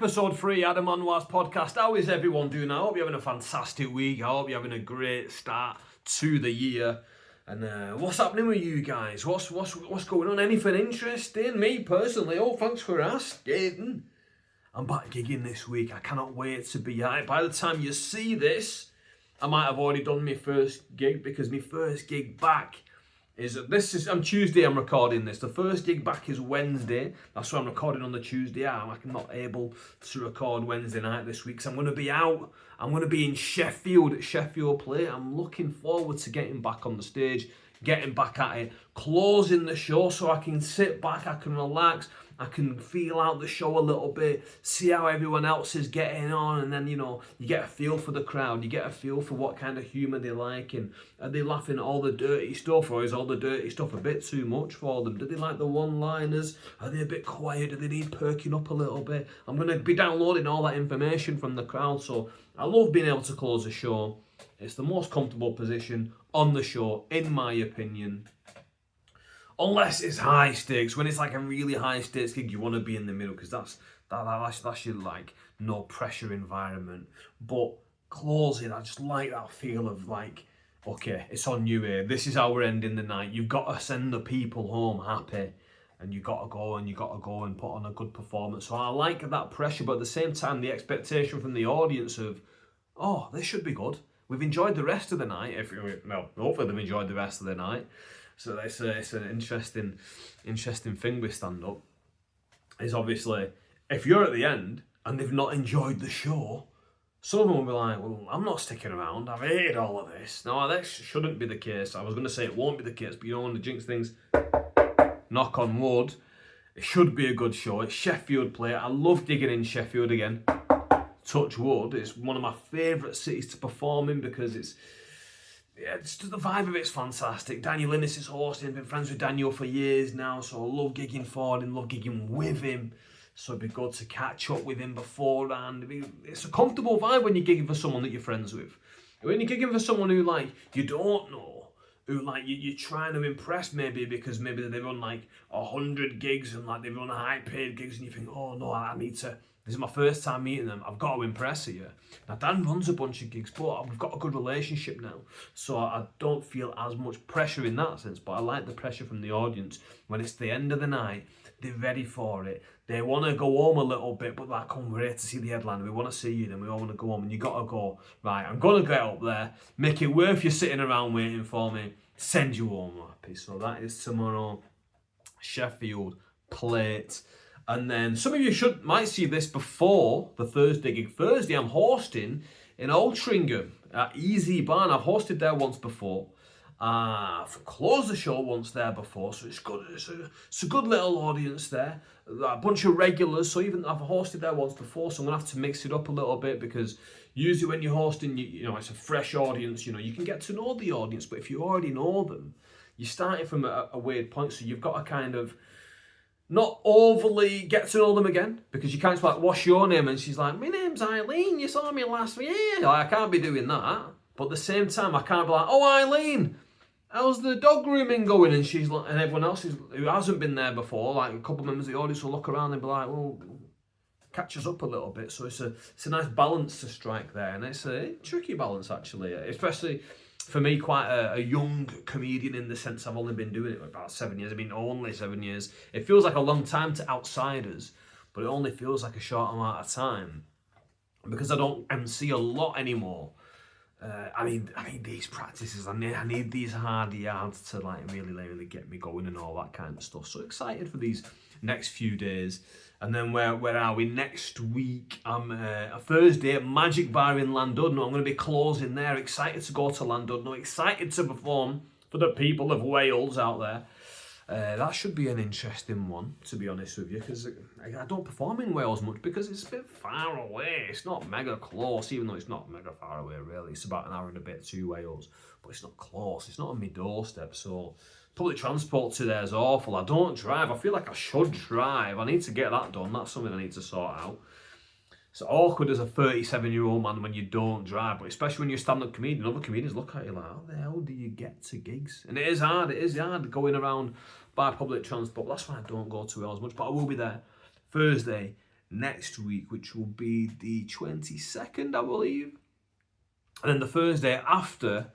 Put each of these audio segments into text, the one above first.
Episode 3, Adam Anwar's podcast. How is everyone doing? I hope you're having a fantastic week. I hope you're having a great start to the year. And what's happening with you guys? What's going on? Anything interesting? Me personally, thanks for asking. I'm back gigging this week. I cannot wait to be out. By the time you see this, I might have already done my first gig, because my first gig back is on Tuesday. I'm recording this. The first gig back is Wednesday. That's why I'm recording on the Tuesday. I'm not able to record Wednesday night this week, so I'm going to be out. I'm going to be in Sheffield at Sheffield Play. I'm looking forward to getting back on the stage, getting back at it, closing the show so I can sit back, I can relax, I can feel out the show a little bit, see how everyone else is getting on, and then, you get a feel for the crowd, you get a feel for what kind of humour they like, and are they laughing at all the dirty stuff, or is all the dirty stuff a bit too much for them? Do they like the one-liners? Are they a bit quiet? Do they need perking up a little bit? I'm going to be downloading all that information from the crowd, so I love being able to close a show. It's the most comfortable position on the show, in my opinion. Unless it's high stakes. When it's like a really high stakes gig, you want to be in the middle, because that's your like no pressure environment. But closing, I just like that feel of like, okay, it's on you here. This is how we're ending the night. You've got to send the people home happy, and you got to go and put on a good performance. So I like that pressure, but at the same time, the expectation from the audience of, oh, this should be good. We've enjoyed the rest of the night. Hopefully they've enjoyed the rest of the night. So it's an interesting thing with stand-up. Is obviously, if you're at the end and they've not enjoyed the show, some of them will be like, well, I'm not sticking around. I've hated all of this. No, that shouldn't be the case. I was going to say it won't be the case, but when the jinx things, knock on wood, it should be a good show. It's Sheffield Play. I love digging in Sheffield again. Touch wood. It's one of my favourite cities to perform in, because it's just the vibe of it's fantastic. Daniel Innes is hosting. I've been friends with Daniel for years now, so I love gigging for him, love gigging with him. So it'd be good to catch up with him beforehand. It's a comfortable vibe when you're gigging for someone that you're friends with. When you're gigging for someone who like you don't know, who like you're trying to impress, maybe because maybe they run like 100 gigs and like they run high paid gigs, and you think, oh no, I need to. This is my first time meeting them. I've got to impress you. Now, Dan runs a bunch of gigs, but we've got a good relationship now. So I don't feel as much pressure in that sense, but I like the pressure from the audience. When it's the end of the night, they're ready for it. They want to go home a little bit, but like, come, we're here to see the headliner. We want to see you, then we all want to go home. And you got to go, right, I'm going to get up there, make it worth you sitting around waiting for me, send you home happy. So that is tomorrow, Sheffield Plate. And then some of you might see this before the Thursday gig. Thursday, I'm hosting in Altrincham at Easy Barn. I've hosted there once before. I've closed the show once there before, so it's good. It's a good little audience there. A bunch of regulars. So even I've hosted there once before, so I'm gonna have to mix it up a little bit, because usually when you're hosting, it's a fresh audience. You can get to know the audience, but if you already know them, you're starting from a weird point. So you've got to kind of not overly get to know them again, because you can't just like, what's your name? And she's like, my name's Eileen, you saw me last week. I can't be doing that. But at the same time, I can't be like, oh, Eileen, how's the dog grooming going? And she's like, and everyone else who hasn't been there before, like a couple of members of the audience will look around and be like, well, catch us up a little bit. So it's a nice balance to strike there. And it's a tricky balance, actually, especially for me, quite a young comedian, in the sense I've only been doing it for about 7 years. I mean, only 7 years. It feels like a long time to outsiders, but it only feels like a short amount of time, because I don't MC a lot anymore. I need these practices. I need these hard yards to like really get me going and all that kind of stuff. So excited for these next few days. And then where are we next week? I'm a Thursday at Magic Bar in Llandudno. I'm going to be closing there. Excited to go to Llandudno. Excited to perform for the people of Wales out there. That should be an interesting one, to be honest with you, because I don't perform in Wales much, because it's a bit far away. It's not mega close, even though it's not mega far away, really. It's about an hour and a bit to Wales, but it's not close. It's not on my doorstep, so public transport to there is awful. I don't drive. I feel like I should drive. I need to get that done. That's something I need to sort out. It's awkward as a 37-year-old man when you don't drive, but especially when you're a stand-up comedian, other comedians look at you like, how the hell do you get to gigs? And it is hard going around by public transport. That's why I don't go to Wales much, but I will be there Thursday next week, which will be the 22nd, I believe. And then the Thursday after,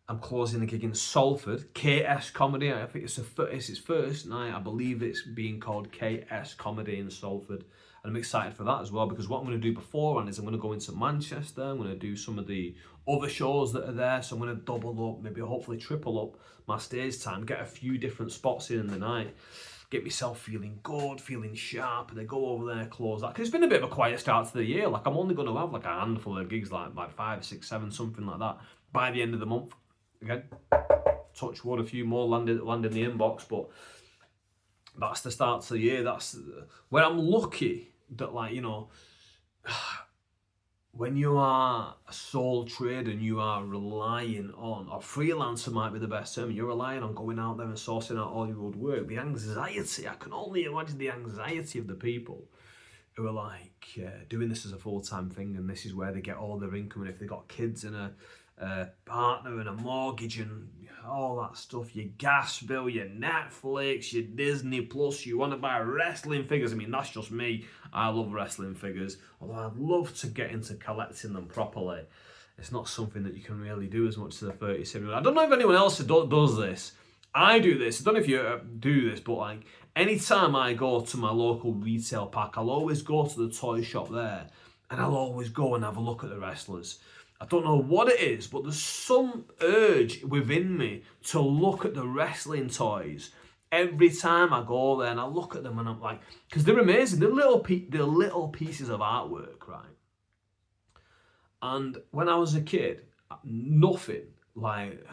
I'm closing a gig in Salford, KS Comedy. I think it's its first night. I believe it's being called KS Comedy in Salford. And I'm excited for that as well, because what I'm going to do beforehand is I'm going to go into Manchester. I'm going to do some of the other shows that are there. So I'm going to double up, maybe hopefully triple up my stage time, get a few different spots in the night, get myself feeling good, feeling sharp, and then go over there, close that. Because it's been a bit of a quiet start to the year. Like, I'm only going to have like a handful of gigs, like 5, 6, 7, something like that, by the end of the month. Again, touch wood, a few more land in the inbox, but that's the start to the year. That's where I'm lucky that, like, you know, when you are a sole trader and you are relying on, or freelancer might be the best term, you're relying on going out there and sourcing out all your old work. The anxiety, I can only imagine the anxiety of the people who are like doing this as a full-time thing, and this is where they get all their income. And if they've got kids and a partner and a mortgage and all that stuff, your gas bill, your Netflix, your Disney Plus, you want to buy wrestling figures. I mean, that's just me. I love wrestling figures, although I'd love to get into collecting them properly. It's not something that you can really do as much as a 37. I don't know if anyone else does this. I do this. I don't know if you do this, but like anytime I go to my local retail park, I'll always go to the toy shop there, and I'll always go and have a look at the wrestlers. I don't know what it is, but there's some urge within me to look at the wrestling toys every time I go there, and I look at them and I'm like, because they're amazing. They're little pieces of artwork, right? And when I was a kid, nothing, like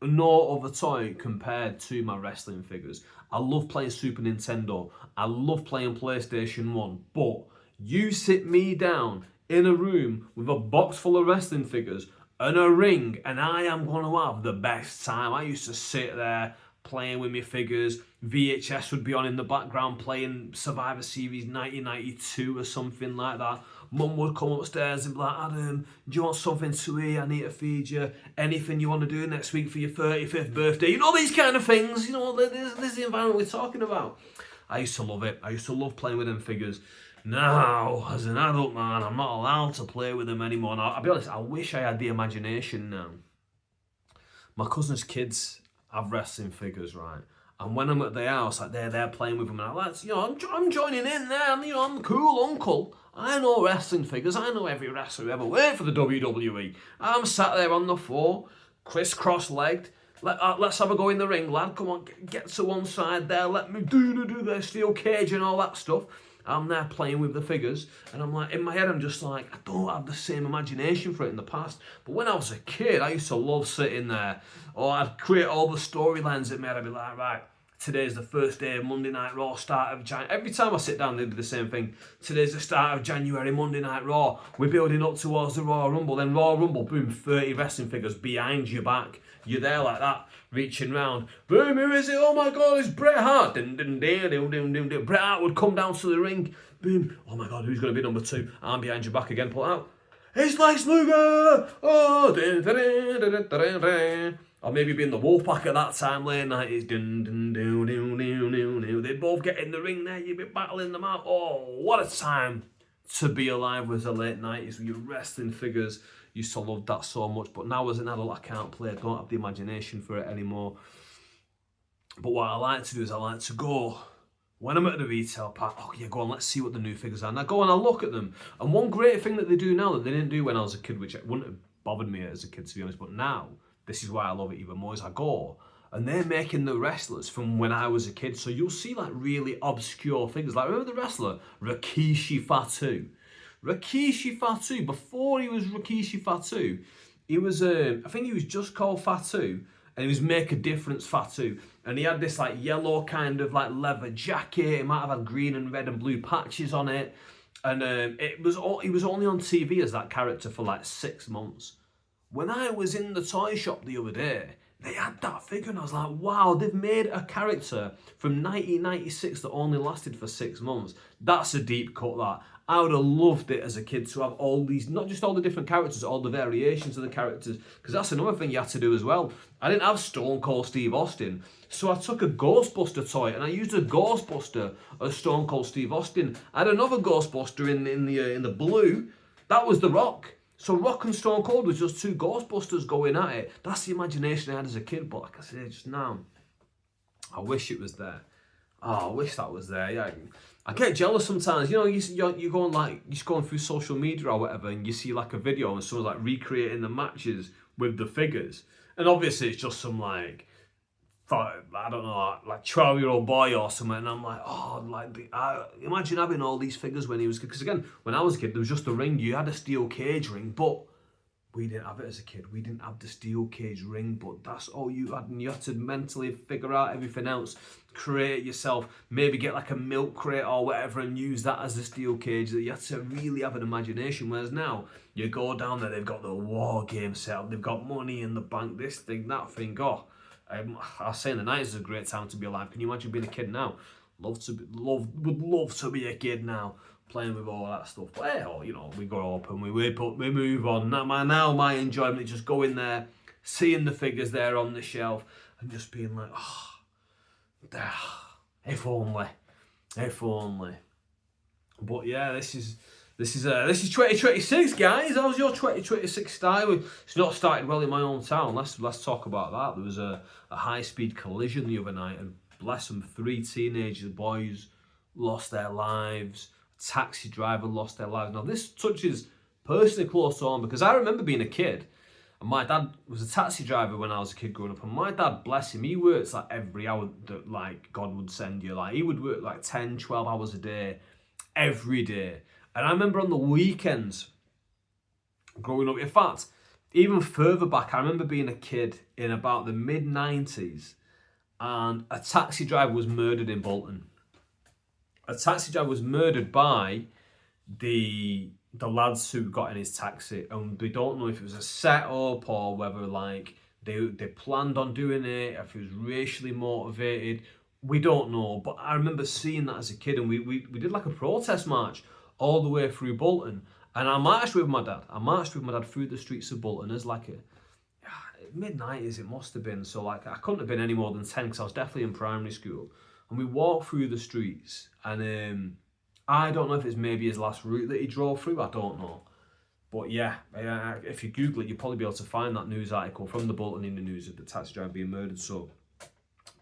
no other toy compared to my wrestling figures. I love playing Super Nintendo. I love playing PlayStation 1, but you sit me down in a room with a box full of wrestling figures and a ring, and I am going to have the best time. I used to sit there playing with my figures. VHS would be on in the background playing Survivor Series 1992 or something like that. Mum would come upstairs and be like, Adam, do you want something to eat? I need to feed you. Anything you want to do next week for your 35th birthday? You know, these kind of things. You know, this is the environment we're talking about. I used to love it. I used to love playing with them figures. Now, as an adult man, I'm not allowed to play with them anymore. Now, I'll be honest, I wish I had the imagination now. My cousin's kids have wrestling figures, right? And when I'm at their house, like they're playing with them, and I'm joining in there. I'm the cool uncle. I know wrestling figures. I know every wrestler who ever worked for the WWE. I'm sat there on the floor, crisscross-legged. Let's have a go in the ring, lad. Come on, get to one side there. Let me do the steel cage and all that stuff. I'm there playing with the figures, and I'm like, in my head, I'm just like, I don't have the same imagination for it in the past. But when I was a kid, I used to love sitting there. Or I'd create all the storylines in my head. I'd be like, right, today's the first day of Monday Night Raw, start of January. Every time I sit down, they do the same thing. Today's the start of January, Monday Night Raw. We're building up towards the Royal Rumble. Then Royal Rumble, boom, 30 wrestling figures behind your back. You're there like that, reaching round. Boom, who is it? Oh my God, it's Bret Hart. Bret Hart would come down to the ring. Boom. Oh my God, who's going to be number 2? I'm behind your back again, pull it out. It's Lex Luger. Oh, or maybe be in the Wolfpack at that time, late 90s. They'd both get in the ring there, you'd be battling them out. Oh, what a time to be alive with the late 90s with your wrestling figures. Used to love that so much, but now as an adult I can't play. I don't have the imagination for it anymore. But what I like to do is I like to go, when I'm at the retail park, oh yeah, go on, let's see what the new figures are. And I go and I look at them. And one great thing that they do now that they didn't do when I was a kid, which wouldn't have bothered me as a kid to be honest, but now, this is why I love it even more, is I go and they're making the wrestlers from when I was a kid. So you'll see like really obscure figures. Like remember the wrestler, Rikishi Fatu? Rikishi Fatu, before he was Rikishi Fatu, he was, I think he was just called Fatu, and he was Make a Difference Fatu. And he had this like yellow kind of like leather jacket. It might have had green and red and blue patches on it. And he was only on TV as that character for like 6 months. When I was in the toy shop the other day, they had that figure, and I was like, wow, they've made a character from 1996 that only lasted for 6 months. That's a deep cut, that. I would have loved it as a kid to have all these, not just all the different characters, all the variations of the characters, because that's another thing you had to do as well. I didn't have Stone Cold Steve Austin, so I took a Ghostbuster toy and I used a Ghostbuster as Stone Cold Steve Austin. I had another Ghostbuster in the blue. That was The Rock. So Rock and Stone Cold was just two Ghostbusters going at it. That's the imagination I had as a kid, but like I said just now, I wish it was there. Oh, I wish that was there. Yeah, I get jealous sometimes. You know, you're going like, you're going through social media or whatever, and you see like a video and someone's like recreating the matches with the figures, and obviously it's just some like, I don't know, like 12-year-old boy or something, and I'm like, oh, like, imagine having all these figures when he was, because again, when I was a kid, there was just a ring. You had a steel cage ring, but we didn't have it as a kid. We didn't have the steel cage ring, but that's all you had, and you had to mentally figure out everything else, create it yourself, maybe get like a milk crate or whatever and use that as the steel cage. That you had to really have an imagination, whereas now, you go down there, they've got the war game set up, they've got money in the bank, this thing, that thing, I was saying the 90s is a great time to be alive. Can you imagine being a kid now? Would love to be a kid now, playing with all that stuff. But hey, you know, we grow up and we move on. Now my enjoyment is just going there, seeing the figures there on the shelf, and just being like, oh, if only. But yeah, this is 2026, guys. How's your 2026 start? It's not started well in my own town. Let's talk about that. There was a high-speed collision the other night, and bless them, 3 teenagers, boys, lost their lives. A taxi driver lost their lives. Now, this touches personally close to home, because I remember being a kid, and my dad was a taxi driver when I was a kid growing up, and my dad, bless him, he works like every hour that like God would send you. Like, he would work like 10, 12 hours a day, every day. And I remember on the weekends, growing up, in fact, even further back, I remember being a kid in about the mid-90s, and a taxi driver was murdered in Bolton. A taxi driver was murdered by the lads who got in his taxi, and we don't know if it was a set-up or whether like they planned on doing it, if it was racially motivated. We don't know, but I remember seeing that as a kid, and we did like a protest march all the way through Bolton, and I marched with my dad. Through the streets of Bolton as like a mid-90s, it must have been. So like I couldn't have been any more than 10, because I was definitely in primary school. And we walked through the streets, and I don't know if it's maybe his last route that he drove through. I don't know, but yeah, if you Google it, you'll probably be able to find that news article from the Bolton Evening News of the taxi driver being murdered. So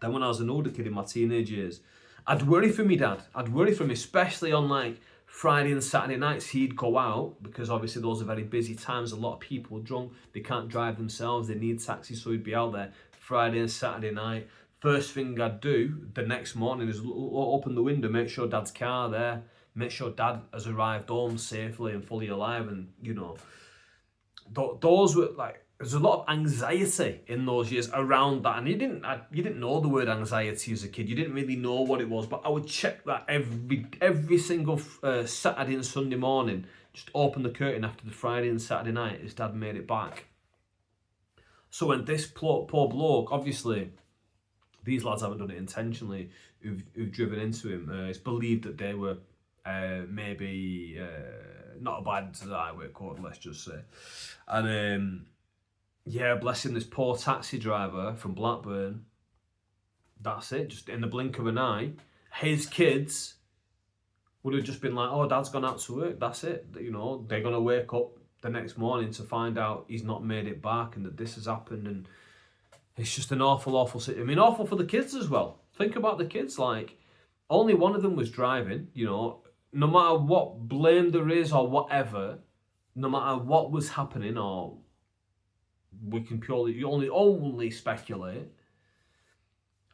then, when I was an older kid in my teenage years, I'd worry for me dad. I'd worry for him, especially on like Friday and Saturday nights. He'd go out, because obviously those are very busy times. A lot of people are drunk, they can't drive themselves, they need taxis, so he'd be out there Friday and Saturday night. First thing I'd do the next morning is open the window, make sure dad's car there, make sure dad has arrived home safely and fully alive. And you know, those were like, there's a lot of anxiety in those years around that, and you didn't know the word anxiety as a kid. You didn't really know what it was, but I would check that every single Saturday and Sunday morning. Just open the curtain after the Friday and Saturday night, his dad made it back. So when this poor bloke, obviously, these lads haven't done it intentionally, who've driven into him. It's believed that they were maybe not abiding to the highway code, let's just say, and. Yeah, bless him, this poor taxi driver from Blackburn, that's it, just in the blink of an eye, his kids would have just been like, oh, dad's gone out to work, that's it. You know, they're going to wake up the next morning to find out he's not made it back and that this has happened, and it's just an awful situation. I mean, awful for the kids as well. Think about the kids, like, only one of them was driving, you know, no matter what blame there is or whatever, no matter what was happening, or we can purely only speculate.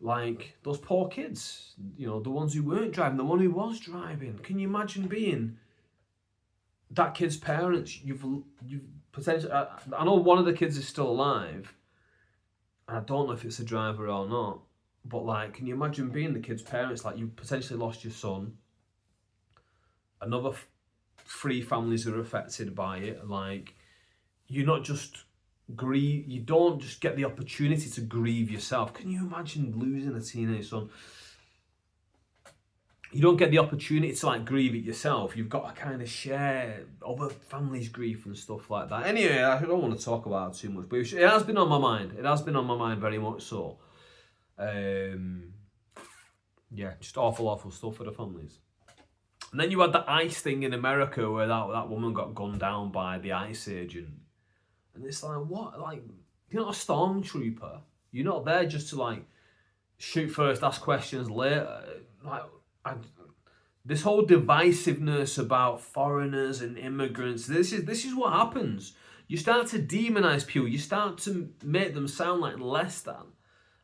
Like those poor kids, you know, the ones who weren't driving, the one who was driving. Can you imagine being that kid's parents? You've potentially. I know one of the kids is still alive. I don't know if it's a driver or not, but like, can you imagine being the kid's parents? Like, you potentially lost your son. Another 3 families are affected by it. Like, you're not just grieve. You don't just get the opportunity to grieve yourself. Can you imagine losing a teenage son? You don't get the opportunity to like grieve it yourself. You've got to kind of share other families' grief and stuff like that. Anyway, I don't want to talk about it too much, but it has been on my mind. It has been on my mind very much so. Yeah, just awful stuff for the families. And then you had the ICE thing in America where that woman got gunned down by the ICE agent. And it's like, what? Like, you're not a stormtrooper. You're not there just to like shoot first, ask questions later. Like, this whole divisiveness about foreigners and immigrants, this is what happens. You start to demonize people. You start to make them sound like less than.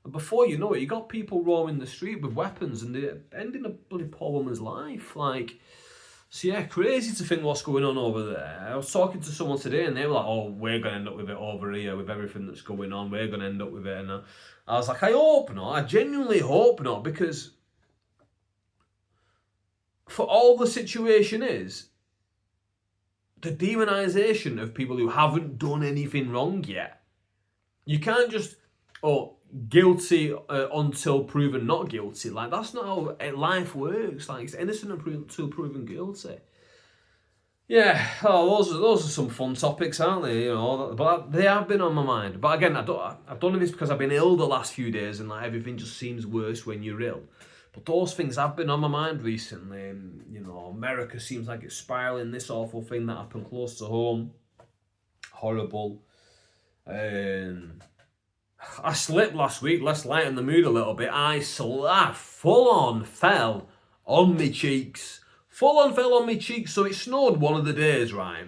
And before you know it, you got people roaming the street with weapons and they're ending a bloody poor woman's life. Like, so yeah, crazy to think what's going on over there. I was talking to someone today and they were like, oh, we're going to end up with it over here with everything that's going on. We're going to end up with it. And I was like, I hope not. I genuinely hope not, because for all the situation is, the demonization of people who haven't done anything wrong yet. You can't just, guilty until proven not guilty. Like, that's not how life works. Like, it's innocent until proven guilty. Yeah, those are some fun topics, aren't they? You know, but they have been on my mind. But again, I don't know if it's because I've been ill the last few days and like everything just seems worse when you're ill. But those things have been on my mind recently. And, you know, America seems like it's spiraling. This awful thing that happened close to home, horrible. I slipped last week. Let's lighten the mood a little bit. I full on fell on my cheeks. Full on fell on my cheeks. So it snowed one of the days, right?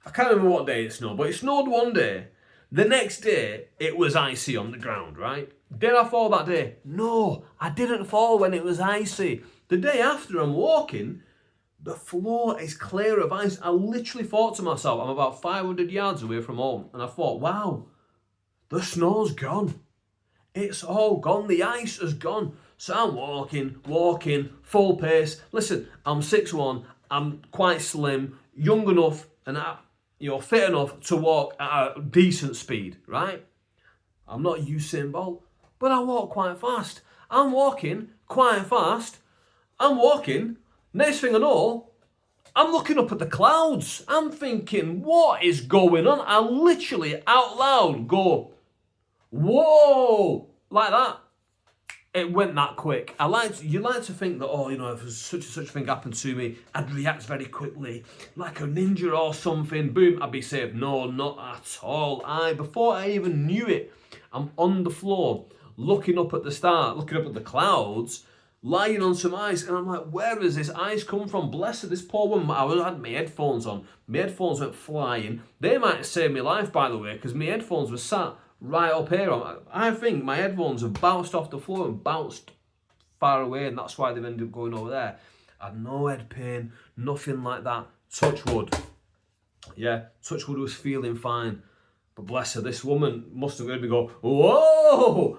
I can't remember what day it snowed, but it snowed one day. The next day, it was icy on the ground, right? Did I fall that day? No, I didn't fall when it was icy. The day after, I'm walking, the floor is clear of ice. I literally thought to myself, I'm about 500 yards away from home, and I thought, wow, the snow's gone. It's all gone. The ice has gone. So I'm walking, full pace. Listen, I'm 6'1", I'm quite slim, young enough, and fit enough to walk at a decent speed, right? I'm not Usain Bolt, but I walk quite fast. I'm walking quite fast. I'm walking. Next thing I know, I'm looking up at the clouds. I'm thinking, what is going on? I literally out loud go, whoa, like that. It went that quick. You like to think that, if such and such thing happened to me, I'd react very quickly, like a ninja or something. Boom, I'd be saved. No, not at all. Before I even knew it, I'm on the floor, looking up at the clouds, lying on some ice, and I'm like, where has this ice come from? Bless her, this poor woman. I had my headphones on. My headphones went flying. They might have saved my life, by the way, because my headphones were sat right up here. I think my headphones have bounced off the floor and bounced far away, and that's why they've ended up going over there. I had no head pain, nothing like that. Touch wood. Yeah, touch wood, was feeling fine. But bless her, this woman must have heard me go, whoa!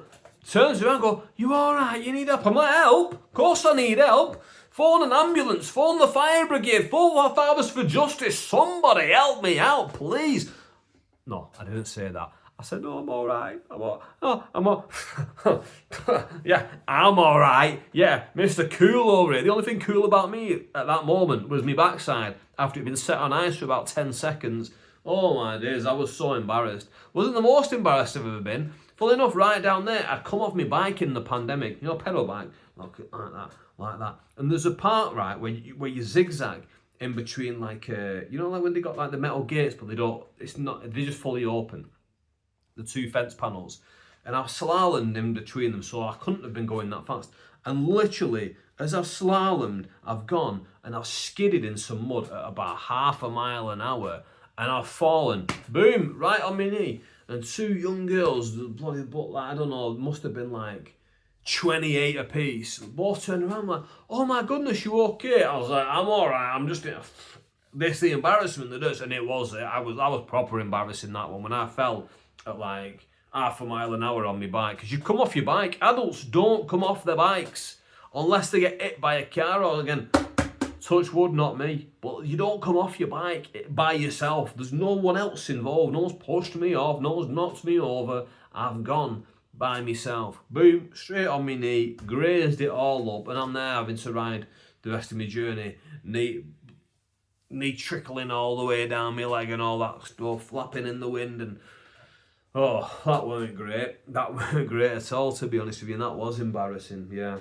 Turns around and go, you alright? You need help? I'm like, help? Of course I need help. Phone an ambulance, phone the fire brigade, phone the Fathers for Justice. Somebody help me out, please. No, I didn't say that. I said, no, I'm all right. Yeah, I'm all right. Yeah, Mr. Cool over here. The only thing cool about me at that moment was my backside after it'd been set on ice for about 10 seconds. Oh my days, I was so embarrassed. Wasn't the most embarrassed I've ever been. Full enough, right down there, I'd come off my bike in the pandemic, pedal bike, like that. And there's a part, right, where you zigzag in between, like when they got like the metal gates, but they're just fully open. The two fence panels, and I've slalomed in between them, so I couldn't have been going that fast. And literally, as I've slalomed, I've gone and I've skidded in some mud at about 0.5 mile an hour, and I've fallen, boom, right on my knee. And two young girls, bloody, I don't know, must have been like 28 apiece, both turned around like, oh my goodness, you okay? I was like, I'm all right. I'm just this the embarrassment that does, and it was. I was proper embarrassing that one when I fell at like 0.5 mile an hour on my bike, because you come off your bike. Adults don't come off their bikes unless they get hit by a car or again Touch wood, not me. But you don't come off your bike by yourself. There's no one else involved. No one's pushed me off. No one's knocked me over. I've gone by myself. Boom, straight on my knee, grazed it all up, and I'm there having to ride the rest of my journey. Knee trickling all the way down my leg and all that stuff, flapping in the wind, and oh, that weren't great. That weren't great at all, to be honest with you, and that was embarrassing, yeah.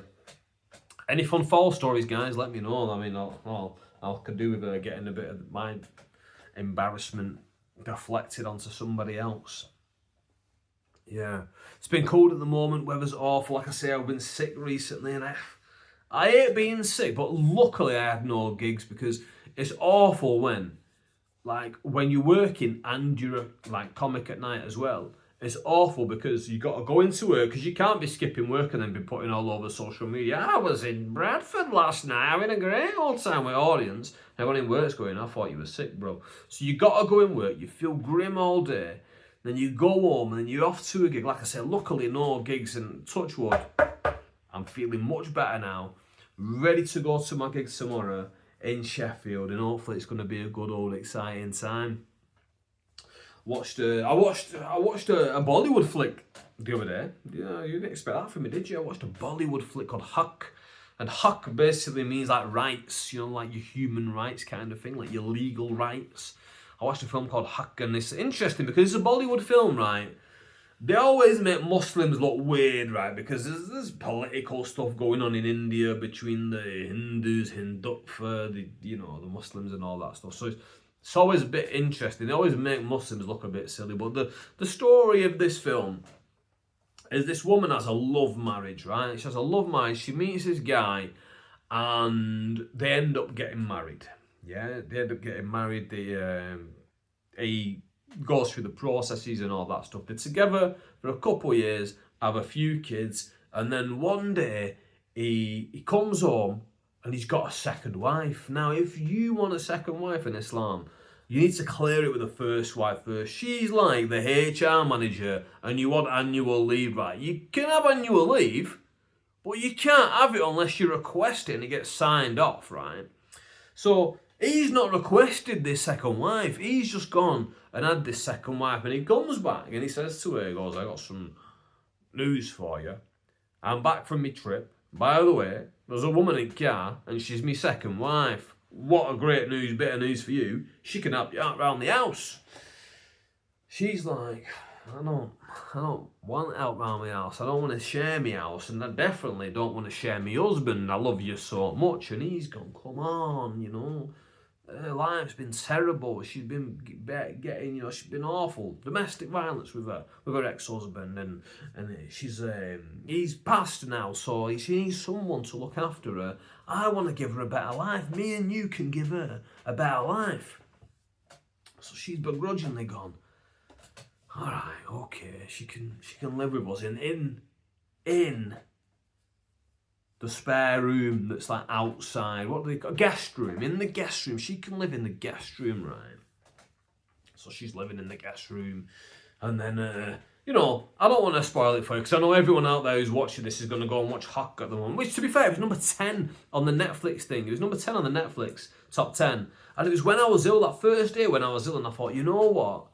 Any fun fall stories, guys, let me know. I mean, I could do with getting a bit of my embarrassment deflected onto somebody else. Yeah, it's been cold at the moment, weather's awful. Like I say, I've been sick recently, and I hate being sick, but luckily I had no gigs, because it's awful when you're working and you're a comic at night as well. It's awful because you got to go into work, because you can't be skipping work and then be putting all over social media. I was in Bradford last night having a great old time with audience. Everyone in work's going, I thought you were sick, bro. So you got to go in work, you feel grim all day, then you go home and then you're off to a gig. Like I said, luckily no gigs, and touch wood, I'm feeling much better now. Ready to go to my gig tomorrow in Sheffield, and hopefully it's going to be a good old exciting time. I watched a Bollywood flick the other day. Yeah, you didn't expect that from me, did you? I watched a Bollywood flick called Huck, and Huck basically means like rights, you know, like your human rights kind of thing, like your legal rights. I watched a film called Huck, and it's interesting because it's a Bollywood film, right? They always make Muslims look weird, right? Because there's political stuff going on in India between the Hindus, Hindutva, the Muslims and all that stuff. So it's always a bit interesting. They always make Muslims look a bit silly. But the story of this film is this woman has a love marriage, right? She has a love marriage. She meets this guy, and they end up getting married. Yeah, they end up getting married. He goes through the processes and all that stuff. They're together for a couple of years, have a few kids, and then one day he comes home and he's got a second wife. Now, if you want a second wife in Islam, you need to clear it with the first wife first. She's like the HR manager and you want annual leave, right? You can have annual leave, but you can't have it unless you request it and it gets signed off, right? So he's not requested this second wife. He's just gone and had this second wife. And he comes back and he says to her, he goes, I got some news for you. I'm back from my trip. By the way, there's a woman in the car and she's my second wife. What a great news, bit of news for you. She can help you out around the house. She's like, I don't want help around my house. I don't want to share my house, and I definitely don't want to share my husband. I love you so much. And he's gone, come on, you know. Her life's been terrible. She's been getting, she's been awful. Domestic violence with her ex-husband, and he's passed now, so she needs someone to look after her. I want to give her a better life. Me and you can give her a better life. So she's begrudgingly gone, all right, okay, she can live with us in the spare room that's like outside. What do they call guest room? In the guest room, she can live in the guest room, right? So she's living in the guest room, and then I don't want to spoil it for you because I know everyone out there who's watching this is going to go and watch Huck at the moment. Which, to be fair, it was number 10 on the Netflix thing. It was number 10 on the Netflix top 10, and it was when I was ill, that first day when I was ill, and I thought, you know what?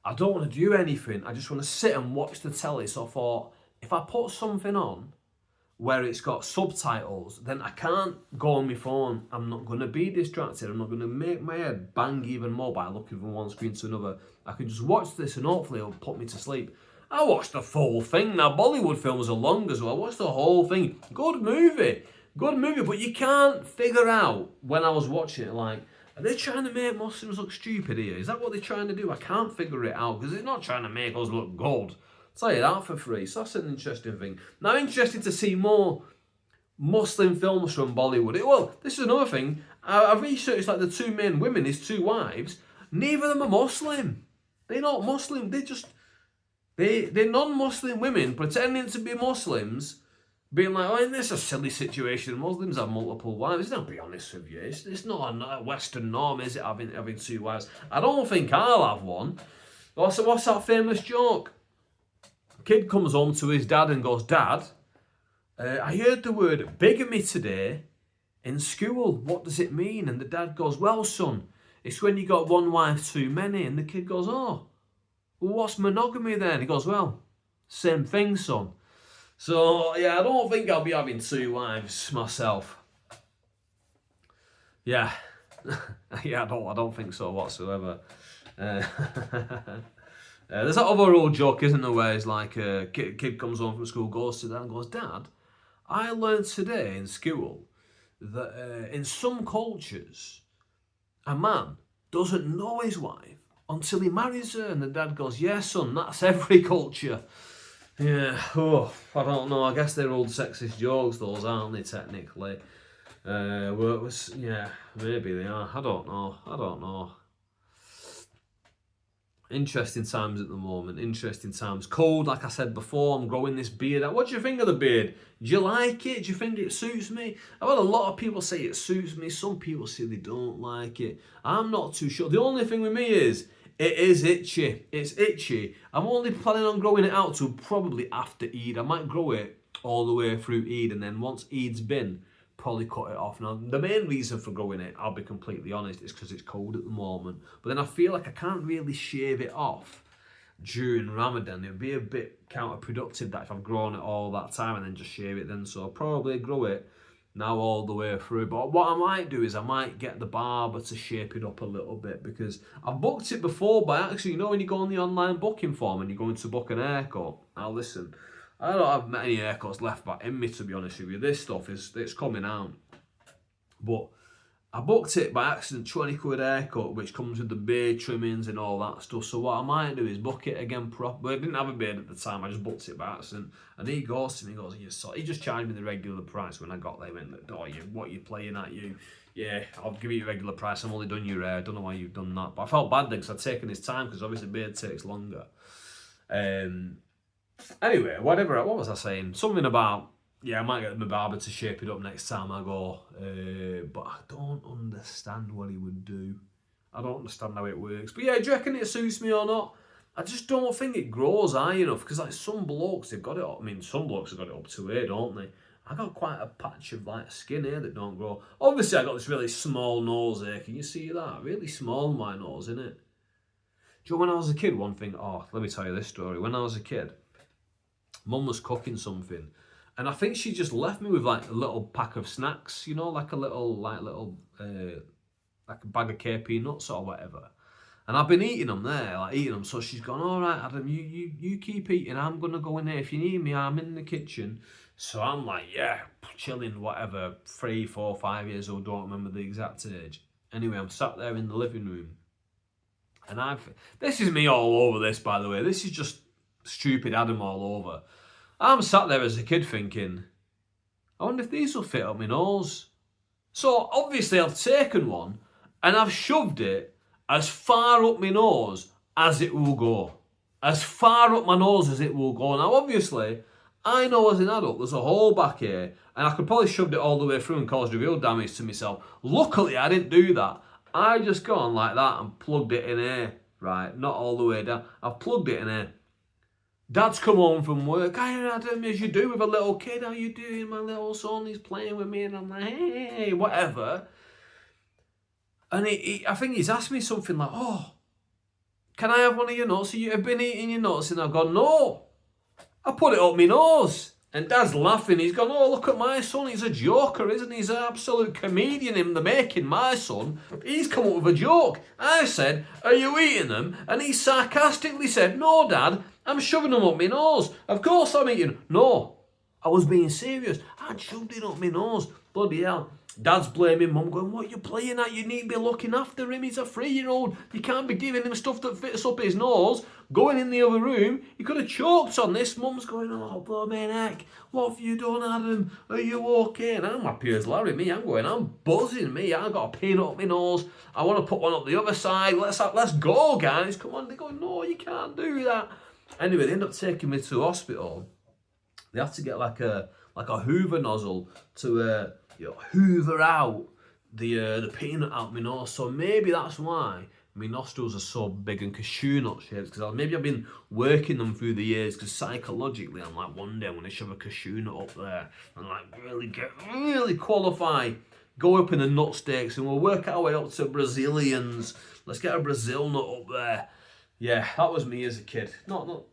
I don't want to do anything. I just want to sit and watch the telly. So I thought, if I put something on where it's got subtitles, then I can't go on my phone. I'm not going to be distracted. I'm not going to make my head bang even more by looking from one screen to another. I can just watch this and hopefully it'll put me to sleep. I watched the full thing. Now, Bollywood films are long as well. I watched the whole thing. Good movie, but you can't figure out when I was watching it, like, are they trying to make Muslims look stupid here? Is that what they're trying to do? I can't figure it out because it's not trying to make us look good. I'll tell you that for free. So that's an interesting thing. Now, I'm interested to see more Muslim films from Bollywood. Well, this is another thing. I've researched like the two main women, his two wives. Neither of them are Muslim. They're not Muslim. They're non-Muslim women pretending to be Muslims, being like, oh, isn't this a silly situation? Muslims have multiple wives. I'll be honest with you. It's not a Western norm, is it, having two wives? I don't think I'll have one. Also, what's that famous joke? Kid comes home to his dad and goes, Dad, I heard the word bigamy today in school, what does it mean? And the dad goes, well, son, it's when you got one wife too many. And the kid goes, oh, well, what's monogamy then? He goes, well, same thing, son. So, yeah, I don't think I'll be having two wives myself. Yeah. Yeah, I don't think so whatsoever. There's that other old joke, isn't there, where it's like a kid comes home from school, goes to dad and goes, Dad, I learned today in school that in some cultures, a man doesn't know his wife until he marries her. And the dad goes, yeah, son, that's every culture. Yeah, I don't know. I guess they're old sexist jokes, those, aren't they, technically? Yeah, maybe they are. I don't know. Interesting times at the moment. Interesting times. Cold, like I said before. I'm growing this beard out. What do you think of the beard? Do you like it? Do you think it suits me? I've had a lot of people say it suits me. Some people say they don't like it. I'm not too sure. The only thing with me is, it is itchy. It's itchy. I'm only planning on growing it out to probably after Eid. I might grow it all the way through Eid, and then once Eid's been, probably cut it off. Now, the main reason for growing it, I'll be completely honest, is because it's cold at the moment. But then I feel like I can't really shave it off during Ramadan. It would be a bit counterproductive that if I've grown it all that time and then just shave it then. So I'll probably grow it now all the way through. But what I might do is I might get the barber to shape it up a little bit, because I've booked it before by actually, you know, when you go on the online booking form and you're going to book an haircut. Now listen, I don't have many haircuts left back in me, to be honest with you. This stuff it's coming out. But I booked it by accident, 20 quid haircut, which comes with the beard trimmings and all that stuff. So what I might do is book it again proper. I didn't have a beard at the time, I just booked it by accident. And he goes to me, he just charged me the regular price when I got there. He went, oh, what are you playing at, you? Yeah, I'll give you a regular price, I've only done your hair. I don't know why you've done that. But I felt bad then, because I'd taken his time, because obviously beard takes longer. Anyway, what was I saying? Something about, yeah, I might get my barber to shape it up next time I go. But I don't understand what he would do. I don't understand how it works. But yeah, do you reckon it suits me or not? I just don't think it grows high enough, because like some blokes, they've got it up. I mean, some blokes have got it up to here, don't they? I got quite a patch of like skin here that don't grow. Obviously, I got this really small nose here. Can you see that? Really small, my nose, isn't it? Do you know when I was a kid, one thing? Oh, let me tell you this story. When I was a kid, Mum was cooking something, and I think she just left me with like a little pack of snacks, you know, like a little like a bag of KP nuts or whatever. And I've been eating them. So she's gone, all right, Adam, you keep eating. I'm gonna go in there. If you need me, I'm in the kitchen. So I'm like, yeah, chilling, whatever. 3, 4, 5 years old, don't remember the exact age. Anyway, I'm sat there in the living room, and this is me all over this, by the way. This is just stupid Adam all over. I'm sat there as a kid thinking, I wonder if these will fit up my nose. So obviously I've taken one and I've shoved it as far up my nose as it will go. As far up my nose as it will go. Now obviously, I know as an adult there's a hole back here, and I could probably shoved it all the way through and caused real damage to myself. Luckily I didn't do that. I just gone like that and plugged it in here. Right, not all the way down. I've plugged it in here. Dad's come home from work. Hi, Adam, as you do with a little kid. How you doing, my little son? He's playing with me, and I'm like, hey, whatever. And I think he's asked me something like, oh, can I have one of your nuts? You've been eating your nuts, and I've gone, no. I put it up my nose. And Dad's laughing. He's gone, oh, look at my son. He's a joker, isn't he? He's an absolute comedian in the making, my son. He's come up with a joke. I said, are you eating them? And he sarcastically said, no, Dad, I'm shoving them up my nose. Of course I'm eating. No, I was being serious. I'd shoved it up my nose. Bloody hell. Dad's blaming Mum, going, what are you playing at? You need to be looking after him. He's a 3-year-old. You can't be giving him stuff that fits up his nose. Going in the other room, he could have choked on this. Mum's going, oh, blooming heck. What have you done, Adam? Are you okay? And I'm happy as Larry. I'm buzzing. I've got a peanut up my nose. I want to put one up the other side. Let's go, guys. Come on. They're going, no, you can't do that. Anyway, they end up taking me to hospital. They have to get like a Hoover nozzle to hoover out the peanut out my nose. So maybe that's why my nostrils are so big and cashew nut shaped, because maybe I've been working them through the years, because psychologically I'm like, one day I'm going to shove a cashew nut up there and like really qualify go up in the nut steaks and we'll work our way up to Brazilians. Let's get a Brazil nut up there. Yeah, that was me as a kid. Not.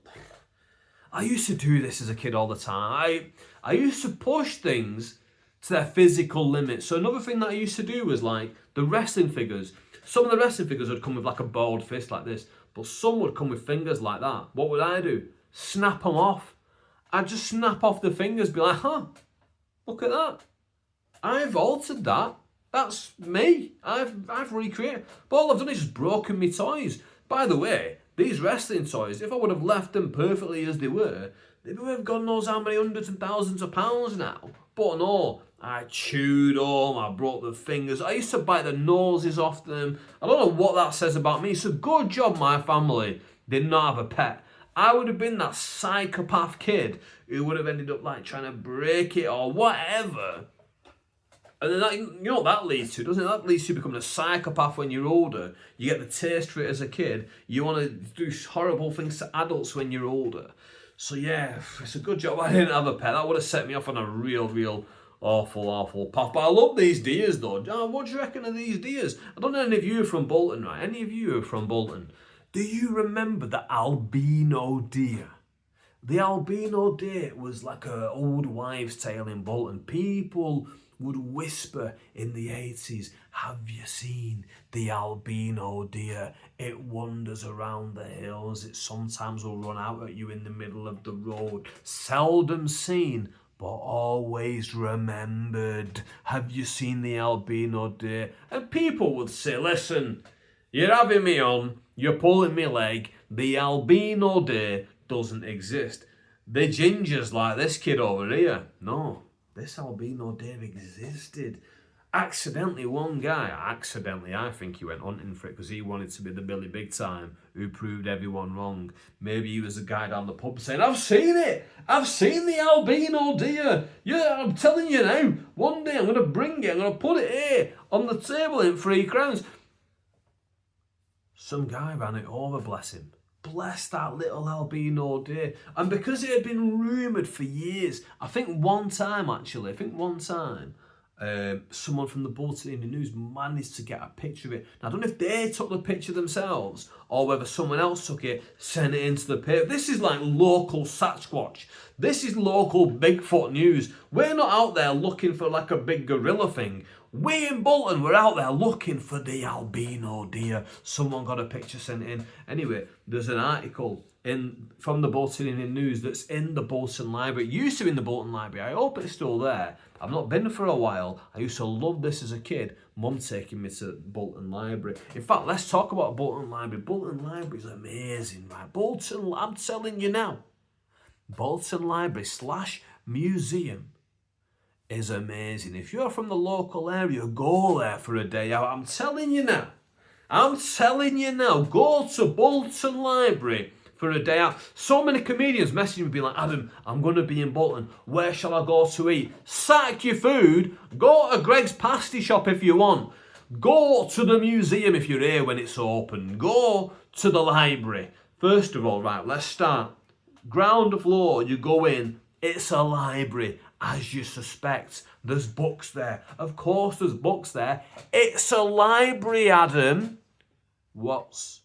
I used to do this as a kid all the time. I used to push things to their physical limits. So another thing that I used to do was like the wrestling figures. Some of the wrestling figures would come with like a bald fist like this, but some would come with fingers like that. What would I do? Snap them off. I'd just snap off the fingers, be like, look at that. I've altered that. That's me. I've recreated. But all I've done is just broken my toys. By the way, these wrestling toys, if I would have left them perfectly as they were, they would have God knows how many hundreds and thousands of pounds now. But no, I chewed them, I broke the fingers, I used to bite the noses off them. I don't know what that says about me. So good job my family did not have a pet. I would have been that psychopath kid who would have ended up like trying to break it or whatever. And then that, you know what that leads to, doesn't it? That leads to becoming a psychopath when you're older. You get the taste for it as a kid. You want to do horrible things to adults when you're older. So yeah, it's a good job I didn't have a pet. That would have set me off on a real awful path. But I love these deers though. Oh, what do you reckon of these deers? I don't know any of you are from Bolton, right? Any of you are from Bolton. Do you remember the albino deer? The albino deer was like an old wives' tale in Bolton. People would whisper in the 80s, have you seen the albino deer? It wanders around the hills. It sometimes will run out at you in the middle of the road. Seldom seen, but always remembered. Have you seen the albino deer? And people would say, listen, you're having me on, you're pulling me leg, the albino deer doesn't exist. The gingers like this kid over here, no. This albino deer existed. Accidentally, one guy, I think he went hunting for it because he wanted to be the Billy Big Time who proved everyone wrong. Maybe he was the guy down the pub saying, I've seen it. I've seen the albino deer. Yeah, I'm telling you now. One day I'm going to bring it. I'm going to put it here on the table in £3. Some guy ran it over, bless him. Bless that little albino deer. And because it had been rumoured for years, I think one time, someone from the Bolton Evening News managed to get a picture of it. Now, I don't know if they took the picture themselves or whether someone else took it, sent it into the paper. This is like local Sasquatch. This is local Bigfoot news. We're not out there looking for like a big gorilla thing. We in Bolton, we're out there looking for the albino deer. Someone got a picture sent in. Anyway, there's an article from the Bolton Evening News that's in the Bolton Library. It used to be in the Bolton Library. I hope it's still there. I've not been for a while. I used to love this as a kid. Mum taking me to Bolton Library. In fact, let's talk about Bolton Library. Bolton Library is amazing, right? Bolton, I'm telling you now. Bolton Library / museum is amazing. If you're from the local area, go there for a day out. I'm telling you now. Go to Bolton Library for a day out. So many comedians messaging me being like, Adam, I'm going to be in Bolton. Where shall I go to eat? Sack your food. Go to Greg's pasty shop if you want. Go to the museum if you're here when it's open. Go to the library. First of all, right, let's start. Ground floor, you go in. It's a library. As you suspect, there's books there. Of course there's books there. It's a library, Adam. What's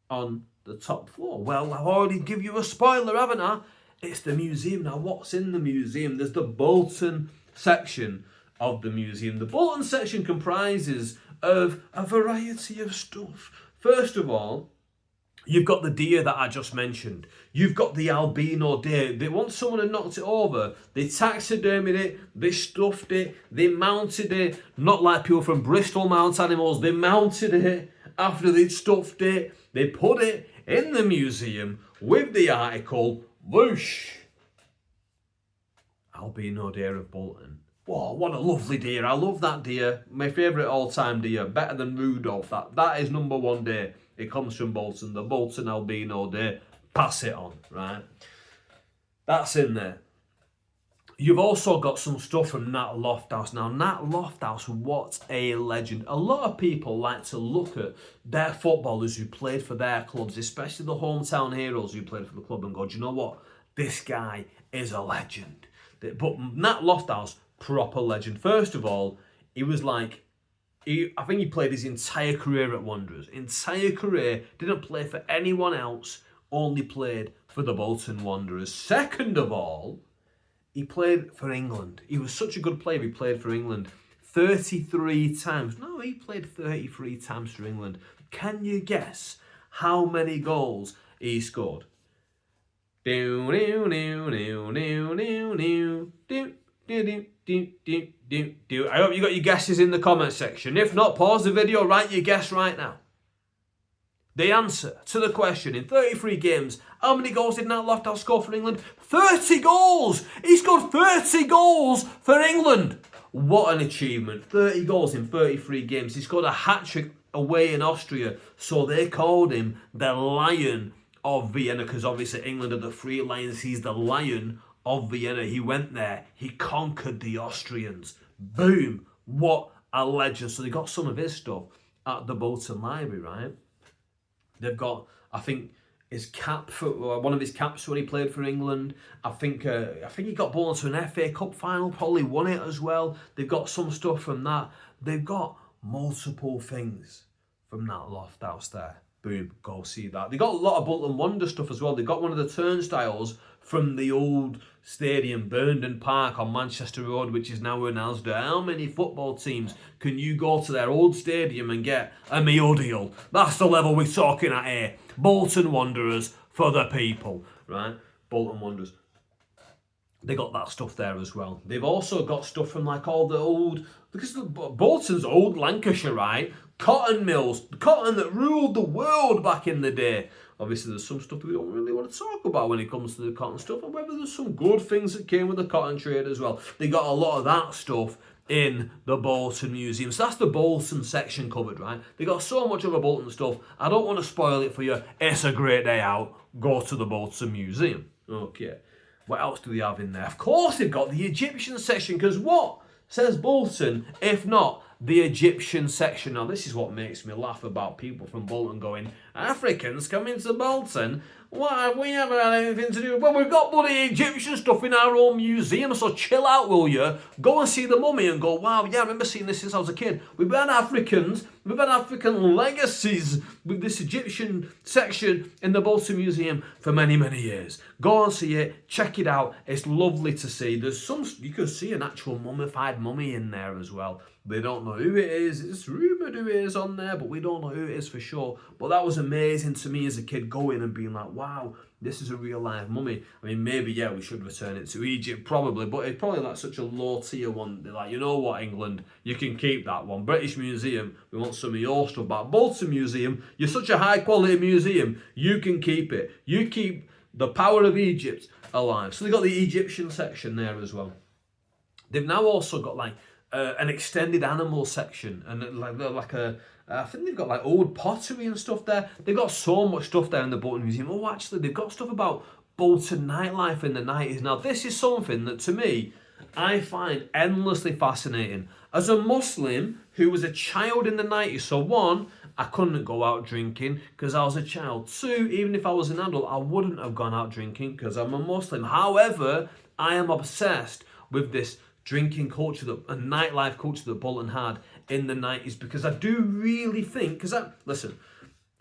on the top floor? Well, I've already given you a spoiler, haven't I? It's the museum. Now, what's in the museum? There's the Bolton section of the museum. The Bolton section comprises of a variety of stuff. First of all, you've got the deer that I just mentioned. You've got the albino deer. Once someone had knocked it over, they taxidermied it, they stuffed it, they mounted it. Not like people from Bristol mount animals. They mounted it after they'd stuffed it. They put it in the museum with the article, whoosh, albino deer of Bolton. Whoa, what a lovely deer. I love that deer. My favourite all-time deer. Better than Rudolph. That is number one deer. It comes from Bolton. The Bolton albino deer. Pass it on, right? That's in there. You've also got some stuff from Nat Lofthouse. Now, Nat Lofthouse, what a legend. A lot of people like to look at their footballers who played for their clubs, especially the hometown heroes who played for the club, and go, do you know what? This guy is a legend. But Nat Lofthouse, proper legend. First of all, He was like, I think he played his entire career at Wanderers. Entire career, didn't play for anyone else, only played for the Bolton Wanderers. Second of all, he played for England. He was such a good player, he played for England 33 times. No, he played 33 times for England. Can you guess how many goals he scored? I hope you got your guesses in the comment section. If not, pause the video, write your guess right now. The answer to the question, in 33 games, how many goals did Nat Lofthouse score for England? 30 goals! He scored 30 goals for England! What an achievement. 30 goals in 33 games. He scored a hat-trick away in Austria, so they called him the Lion of Vienna, because obviously England are the Three Lions. He's the Lion of Vienna. He went there, he conquered the Austrians. Boom! What a legend. So they got some of his stuff at the Bolton Library, right? They've got, I think, his cap for one of his caps when he played for England. I think he got Bolton to an FA Cup final, probably won it as well. They've got some stuff from that. They've got multiple things from that Lofthouse there. Boom, go see that. They got a lot of Bolton Wonder stuff as well. They got one of the turnstiles from the old stadium, Burnden Park on Manchester Road, which is now in Asda. How many football teams can you go to their old stadium and get a meal deal? That's the level we're talking at here. Bolton Wanderers for the people, right? Bolton Wanderers. They got that stuff there as well. They've also got stuff from like all the old, because Bolton's old Lancashire, right? Cotton mills, cotton that ruled the world back in the day. Obviously, there's some stuff we don't really want to talk about when it comes to the cotton stuff, and whether there's some good things that came with the cotton trade as well. They got a lot of that stuff in the Bolton Museum. So that's the Bolton section covered, right? They got so much other Bolton stuff. I don't want to spoil it for you. It's a great day out. Go to the Bolton Museum. Okay. What else do they have in there? Of course, they've got the Egyptian section, because what says Bolton if not the Egyptian section? Now, this is what makes me laugh about people from Bolton going, Africans coming to Bolton? Why have we ever had anything to do? Well, we've got bloody Egyptian stuff in our own museum, so chill out, will you? Go and see the mummy and go, wow, yeah, I remember seeing this since I was a kid. We've had Africans, we've had African legacies with this Egyptian section in the Bolton Museum for many, many years. Go and see it, check it out. It's lovely to see. There's some, you can see an actual mummified mummy in there as well. They don't know who it is. It's rumoured who it is on there, but we don't know who it is for sure. But that was amazing to me as a kid, going and being like, wow, this is a real live mummy. I mean, maybe, yeah, we should return it to Egypt, probably, but it's probably like such a low tier one. They're like, you know what, England, you can keep that one. British Museum, we want some of your stuff back. Bolton Museum, you're such a high quality museum, you can keep it. You keep the power of Egypt alive. So they got the Egyptian section there as well. They've now also got like an extended animal section, and I think they've got like old pottery and stuff there. They've got so much stuff there in the Bolton Museum. Oh, actually, they've got stuff about Bolton nightlife in the 90s. Now, this is something that, to me, I find endlessly fascinating. As a Muslim who was a child in the 90s, so one, I couldn't go out drinking because I was a child. Two, even if I was an adult, I wouldn't have gone out drinking because I'm a Muslim. However, I am obsessed with this drinking culture and nightlife culture that Bolton had in the 90s, because I do really think, because listen,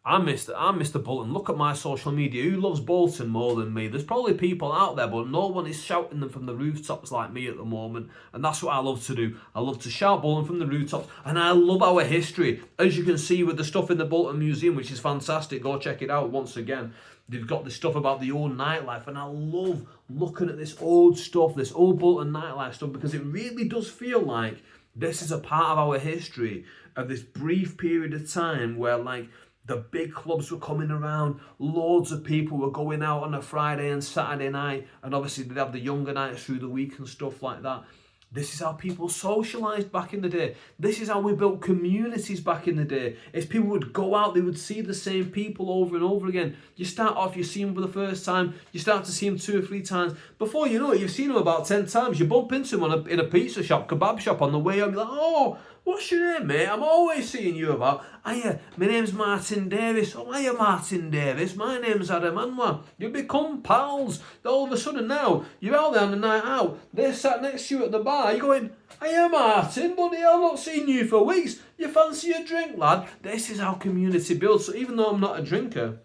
I'm Mr. Bolton. Look at my social media. Who loves Bolton more than me? There's probably people out there, but no one is shouting them from the rooftops like me at the moment. And that's what I love to do. I love to shout Bolton from the rooftops. And I love our history. As you can see with the stuff in the Bolton Museum, which is fantastic. Go check it out once again. They've got this stuff about the old nightlife. And I love looking at this old stuff, this old Bolton nightlife stuff, because it really does feel like this is a part of our history, of this brief period of time where, like, the big clubs were coming around, loads of people were going out on a Friday and Saturday night, and obviously they'd have the younger nights through the week and stuff like that. This is how people socialised back in the day. This is how we built communities back in the day. Is people would go out, they would see the same people over and over again. You start off, you see them for the first time, you start to see them 2 or 3 times. Before you know it, you've seen them about 10 times. You bump into them in a pizza shop, kebab shop on the way home. You're like, oh, what's your name, mate? I'm always seeing you about. Hiya, my name's Martin Davis. Oh, hiya, Martin Davis. My name's Adam Anwar. You become pals. All of a sudden now, you're out there on a night out. They're sat next to you at the bar. You're going, hiya, Martin, buddy, I've not seen you for weeks. You fancy a drink, lad? This is how community builds. So even though I'm not a drinker,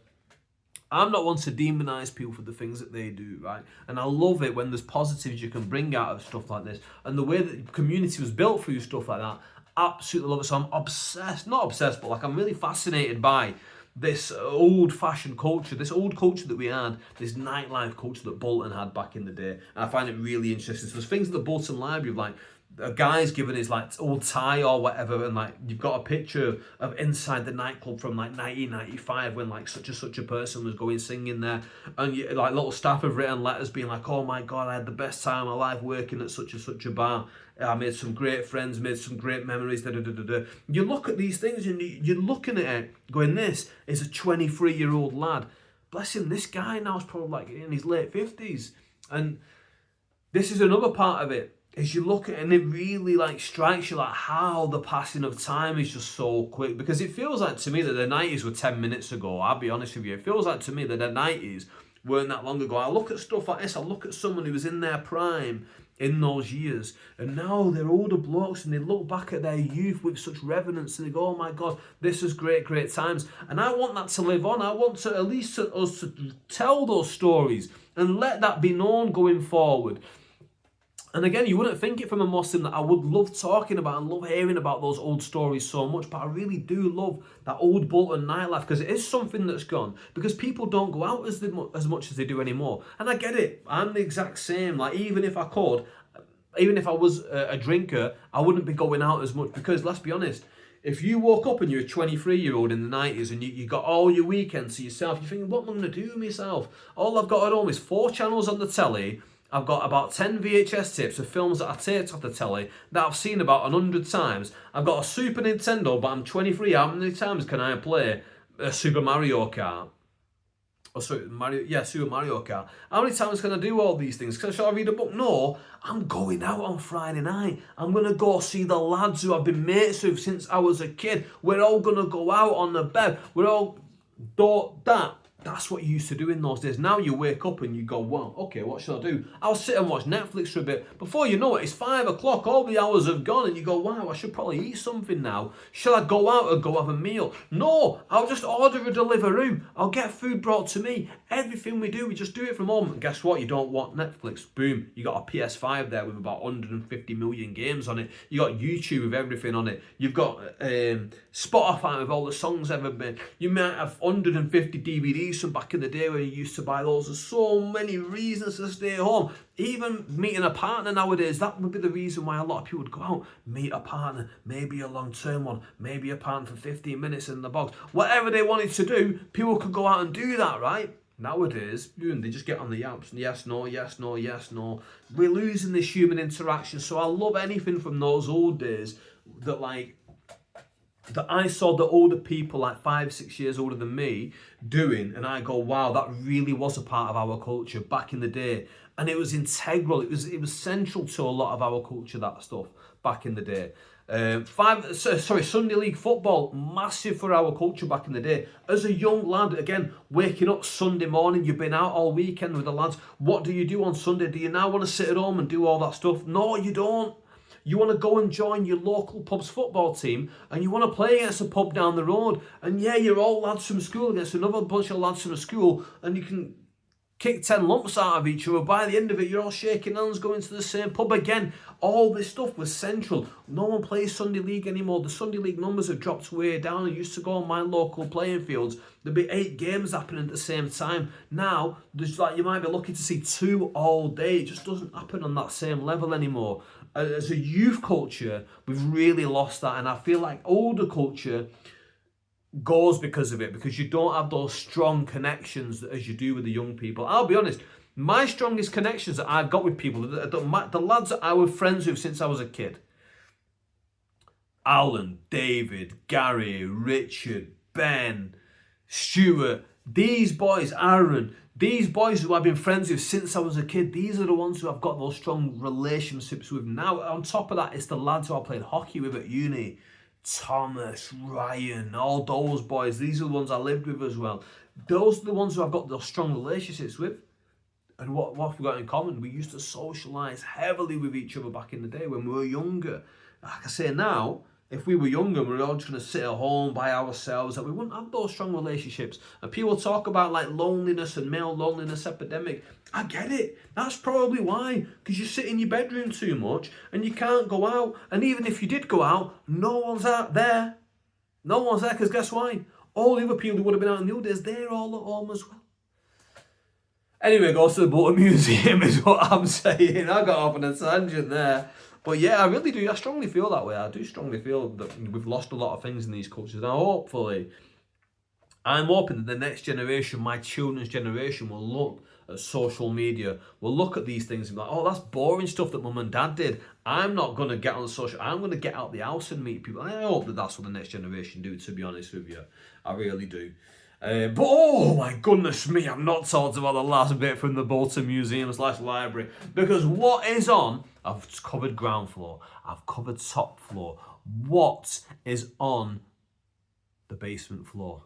I'm not one to demonise people for the things that they do, right? And I love it when there's positives you can bring out of stuff like this. And the way that the community was built through stuff like that, absolutely love it. So I'm obsessed, not obsessed, but like I'm really fascinated by this old-fashioned culture, this old culture that we had, this nightlife culture that Bolton had back in the day. And I find it really interesting. So there's things at the Bolton Library of like, a guy's given his like old tie or whatever, and like you've got a picture of inside the nightclub from like 1995 when like such a person was going singing there, and you, like little staff have written letters being like, oh my god, I had the best time of my life working at such a bar. I made some great friends, made some great memories. Da, da, da, da, da. You look at these things and you're looking at it going, this is a 23-year-old lad. Bless him, this guy now is probably like in his late 50s, and this is another part of it. As you look at it and it really like strikes you like how the passing of time is just so quick, because it feels like to me that the 90s were 10 minutes ago. I'll be honest with you, it feels like to me that the 90s weren't that long ago. I look at stuff like this, I look at someone who was in their prime in those years, and now they're older blokes and they look back at their youth with such reverence and they go, oh my god, this was great times. And I want that to live on. I want to at least us to tell those stories and let that be known going forward. And again, you wouldn't think it from a Muslim that I would love talking about and love hearing about those old stories so much, but I really do love that old Bolton nightlife, because it is something that's gone, because people don't go out as much as they do anymore. And I get it, I'm the exact same. Like even if I was a drinker, I wouldn't be going out as much, because let's be honest, if you woke up and you're a 23-year-old in the 90s and you got all your weekends to yourself, you're thinking, what am I going to do with myself? All I've got at home is 4 channels on the telly. I've got about 10 VHS tapes of films that I taped off the telly that I've seen about 100 times. I've got a Super Nintendo, but I'm 23. How many times can I play Super Mario Kart? Super Mario Kart. How many times can I do all these things? Shall I read a book? No, I'm going out on Friday night. I'm going to go see the lads who I've been mates with since I was a kid. We're all going to go out on the bed. We're all that. That's what you used to do in those days. Now you wake up and you go, well, okay, what should I do? I'll sit and watch Netflix for a bit. Before you know it, it's 5 o'clock, all the hours have gone, and you go, wow, I should probably eat something now. Should I go out and go have a meal? No, I'll just order a Deliveroo. I'll get food brought to me. Everything we do, we just do it from home. And guess what? You don't want Netflix. Boom, you got a PS5 there with about 150 million games on it. You got YouTube with everything on it. You've got Spotify with all the songs ever been. You might have 150 DVDs from back in the day when you used to buy those. There's so many reasons to stay home. Even meeting a partner nowadays, that would be the reason why a lot of people would go out, meet a partner, maybe a long-term one, maybe a partner for 15 minutes in the box. Whatever they wanted to do, people could go out and do that, right? Nowadays, they just get on the apps. Yes, no, yes, no, yes, no. We're losing this human interaction. So I love anything from those old days that I saw the older people, like 5-6 years older than me, doing, and I go, wow, that really was a part of our culture back in the day. And it was integral, it was central to a lot of our culture, that stuff, back in the day. Sunday League football, massive for our culture back in the day. As a young lad, again, waking up Sunday morning, you've been out all weekend with the lads. What do you do on Sunday? Do you now want to sit at home and do all that stuff? No, you don't. You want to go and join your local pub's football team, and you want to play against a pub down the road. And yeah, you're all lads from school against another bunch of lads from school, and you can kick 10 lumps out of each other. By the end of it, you're all shaking hands, going to the same pub again. All this stuff was central. No one plays Sunday League anymore. The Sunday League numbers have dropped way down. I used to go on my local playing fields. There'd be 8 games happening at the same time. Now, there's you might be lucky to see 2 all day. It just doesn't happen on that same level anymore. As a youth culture, we've really lost that, and I feel like older culture goes because of it, because you don't have those strong connections as you do with the young people. I'll be honest, my strongest connections that I've got with people, the lads that I was friends with since I was a kid, Alan, David, Gary, Richard, Ben, Stuart, these boys, Aaron, These boys who I've been friends with since I was a kid, these are the ones who I've got those strong relationships with now. On top of that, it's the lads who I played hockey with at uni. Thomas, Ryan, all those boys. These are the ones I lived with as well. Those are the ones who I've got those strong relationships with. And what have we got in common? We used to socialise heavily with each other back in the day when we were younger. Like I say now, if we were younger and we were all just going to sit at home by ourselves, that we wouldn't have those strong relationships. And people talk about like loneliness and male loneliness epidemic. I get it. That's probably why. Because you sit in your bedroom too much and you can't go out. And even if you did go out, no one's out there. No one's there because guess why? All the other people who would have been out in the old days, they're all at home as well. Anyway, go to the Bolton Museum is what I'm saying. I got off on a tangent there. But yeah, I really do. I strongly feel that way. I do strongly feel that we've lost a lot of things in these cultures. Now, hopefully, I'm hoping that the next generation, my children's generation, will look at social media, will look at these things and be like, oh, that's boring stuff that mum and dad did. I'm not going to get on social. I'm going to get out the house and meet people. I hope that that's what the next generation do, to be honest with you. I really do. But oh my goodness me, I've not talked about the last bit from the Bolton Museum/library, because what is on, I've covered ground floor, I've covered top floor. What is on the basement floor?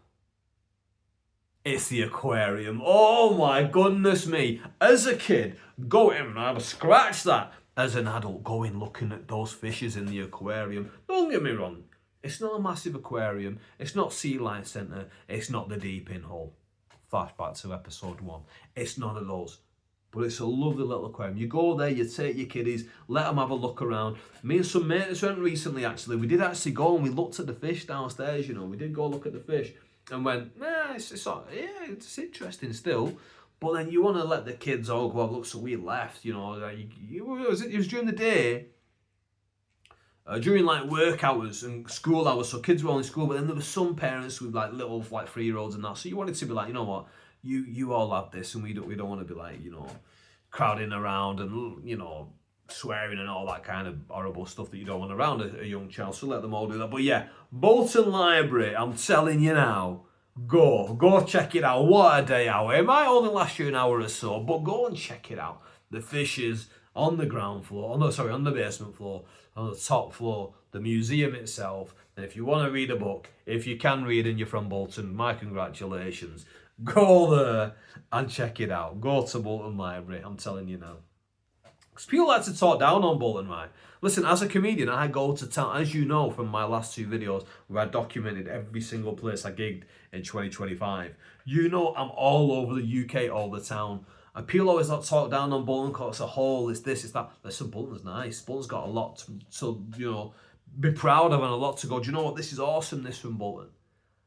It's the aquarium. Oh my goodness me. As a kid, going, I've scratched that. As an adult, going looking at those fishes in the aquarium. Don't get me wrong. It's not a massive aquarium. It's not Sea Life Centre. It's not the Deep In Hole. Flashback to episode 1. It's none of those. But it's a lovely little aquarium. You go there, you take your kiddies, let them have a look around. Me and some mates went recently, actually. We did actually go and we looked at the fish downstairs, you know. We did go look at the fish and went, it's interesting still. But then you want to let the kids all go, look, so we left, you know. It was during the day. During like work hours and school hours, so kids were all in school, but then there were some parents with like little like 3-year-olds and that. So you wanted to be like, you know what, you all have this, and we don't want to be like, you know, crowding around and, you know, swearing and all that kind of horrible stuff that you don't want around a young child. So let them all do that. But yeah, Bolton Library, I'm telling you now, go check it out. What a day out! It might only last you an hour or so, but go and check it out. The fishes on the ground floor, on the basement floor, on the top floor, the museum itself. And if you want to read a book, if you can read and you're from Bolton, my congratulations. Go there and check it out. Go to Bolton Library, I'm telling you now. Because people like to talk down on Bolton, right? Listen, as a comedian, I go to town, as you know from my last 2 videos, where I documented every single place I gigged in 2025. You know I'm all over the UK, all the town. And people always like talk down on Bolton because it's a hole, it's this, it's that. Listen, Bolton's nice. Bolton's got a lot to you know, be proud of and a lot to go, do you know what, this is awesome, this from Bolton.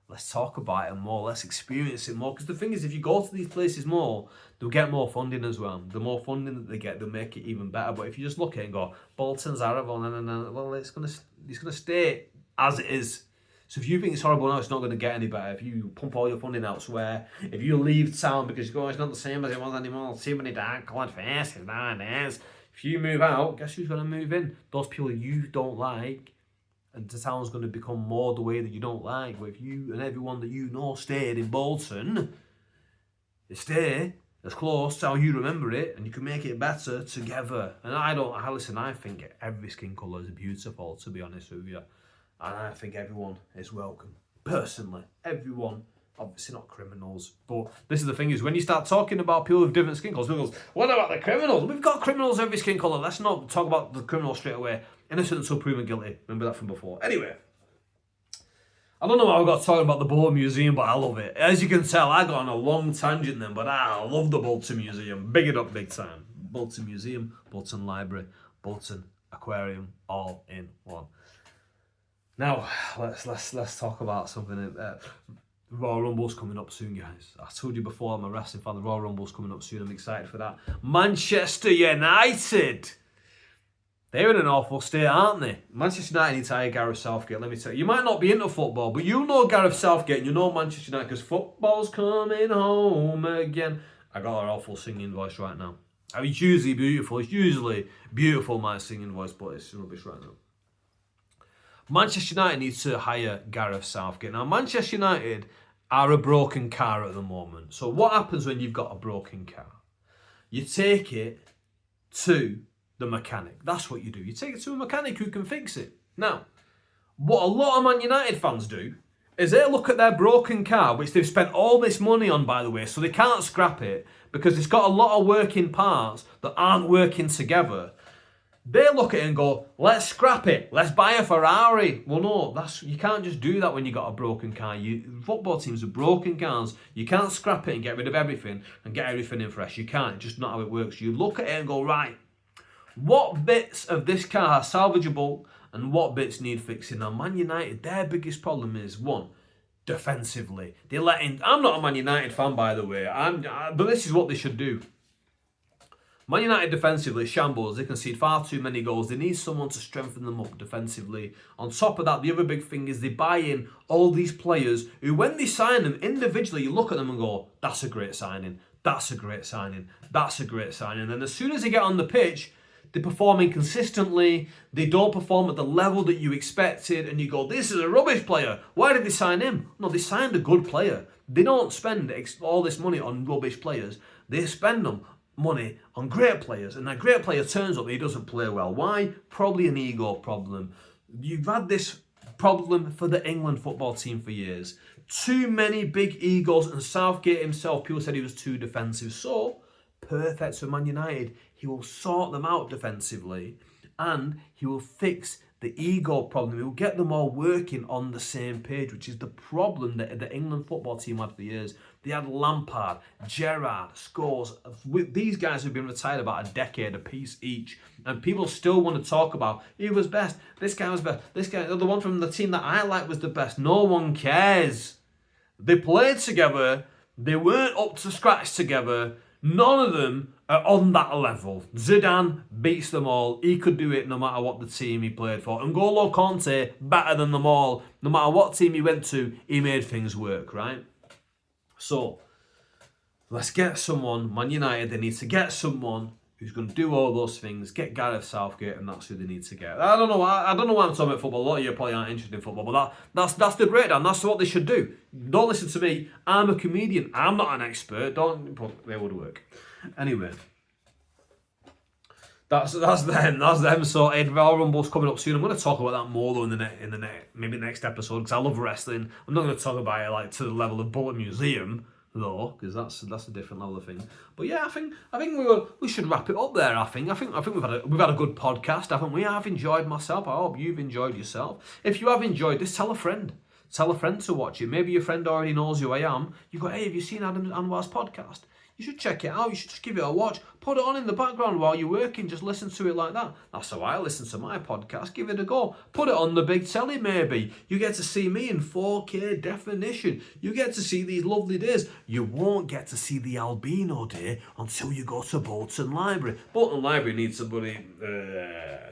Let's talk about it more, let's experience it more. Because the thing is, if you go to these places more, they'll get more funding as well. The more funding that they get, they'll make it even better. But if you just look at it and go, Bolton's horrible, no, well, it's gonna stay as it is. So if you think it's horrible now, it's not going to get any better. If you pump all your funding elsewhere, if you leave town because you go, it's not the same as it was anymore, too many dark coloured faces nowadays. If you move out, guess who's going to move in? Those people you don't like, and the town's going to become more the way that you don't like. But if you and everyone that you know stayed in Bolton, they stay as close to how you remember it, and you can make it better together. And I think every skin colour is beautiful, to be honest with you. And I think everyone is welcome. Personally, everyone, obviously not criminals. But this is the thing, is when you start talking about people with different skin colours, people goes, what about the criminals? We've got criminals every skin colour. Let's not talk about the criminals straight away. Innocent until proven guilty. Remember that from before. Anyway, I don't know how I got talking about the Bolton Museum, but I love it. As you can tell, I got on a long tangent then, but I love the Bolton Museum. Big it up big time. Bolton Museum, Bolton Library, Bolton Aquarium, all in one. Now, let's talk about something. Royal Rumble's coming up soon, guys. I told you before, I'm a wrestling fan. The Royal Rumble's coming up soon. I'm excited for that. Manchester United. They're in an awful state, aren't they? Manchester United need to hire Gareth Southgate, let me tell you. You might not be into football, but you know Gareth Southgate and you know Manchester United because football's coming home again. I got an awful singing voice right now. I mean, it's usually beautiful. It's usually beautiful, my singing voice, but it's rubbish right now. Manchester United needs to hire Gareth Southgate. Now, Manchester United are a broken car at the moment. So what happens when you've got a broken car? You take it to the mechanic. That's what you do. You take it to a mechanic who can fix it. Now, what a lot of Man United fans do is they look at their broken car, which they've spent all this money on, by the way, so they can't scrap it because it's got a lot of working parts that aren't working together. They look at it and go, let's scrap it. Let's buy a Ferrari. Well, no, you can't just do that when you got a broken car. Football teams are broken cars. You can't scrap it and get rid of everything and get everything in fresh. You can't. It's just not how it works. You look at it and go, right, what bits of this car are salvageable and what bits need fixing? Now, Man United, their biggest problem is, one, defensively. I'm not a Man United fan, by the way, but this is what they should do. Man United defensively shambles. They concede far too many goals. They need someone to strengthen them up defensively. On top of that, the other big thing is they buy in all these players who, when they sign them individually, you look at them and go, that's a great signing, that's a great signing, that's a great signing. And as soon as they get on the pitch, they're performing consistently. They don't perform at the level that you expected. And you go, this is a rubbish player. Why did they sign him? No, they signed a good player. They don't spend all this money on rubbish players. They spend money on great players, and that great player turns up and he doesn't play well. Why? Probably an ego problem. You've had this problem for the England football team for years. Too many big egos, and Southgate himself, people said he was too defensive. So, perfect for Man United. He will sort them out defensively, and he will fix the ego problem. He will get them all working on the same page, which is the problem that the England football team had for years. They had Lampard, Gerrard, Scholes. These guys have been retired about a decade apiece each, and people still want to talk about who was best. This guy was best. This guy, the one from the team that I like, was the best. No one cares. They played together. They weren't up to scratch together. None of them are on that level. Zidane beats them all. He could do it no matter what the team he played for. N'Golo Conte, better than them all. No matter what team he went to, he made things work, right? So, let's get someone, Man United, they need to get someone who's going to do all those things, get Gareth Southgate, and that's who they need to get. I don't know why I'm talking about football. A lot of you probably aren't interested in football, but that's the breakdown. That's what they should do. Don't listen to me. I'm a comedian. I'm not an expert. They would work. Anyway, that's them sorted. Royal Rumble's coming up soon. I'm going to talk about that more though in the maybe next episode, because I love wrestling. I'm not going to talk about it like to the level of Bolton Museum though, because that's a different level of thing. But yeah, I think we should wrap it up there. I think we've had a good podcast, haven't we? I've enjoyed myself. I hope you've enjoyed yourself. If you have enjoyed this, tell a friend. Tell a friend to watch it. Maybe your friend already knows who I am. You go, hey, have you seen Adam Anwar's podcast? You should check it out. You should just give it a watch. Put it on in the background while you're working. Just listen to it like that. That's how I listen to my podcast. Give it a go. Put it on the big telly maybe. You get to see me in 4K definition. You get to see these lovely days. You won't get to see the albino day until you go to Bolton Library. Bolton Library needs somebody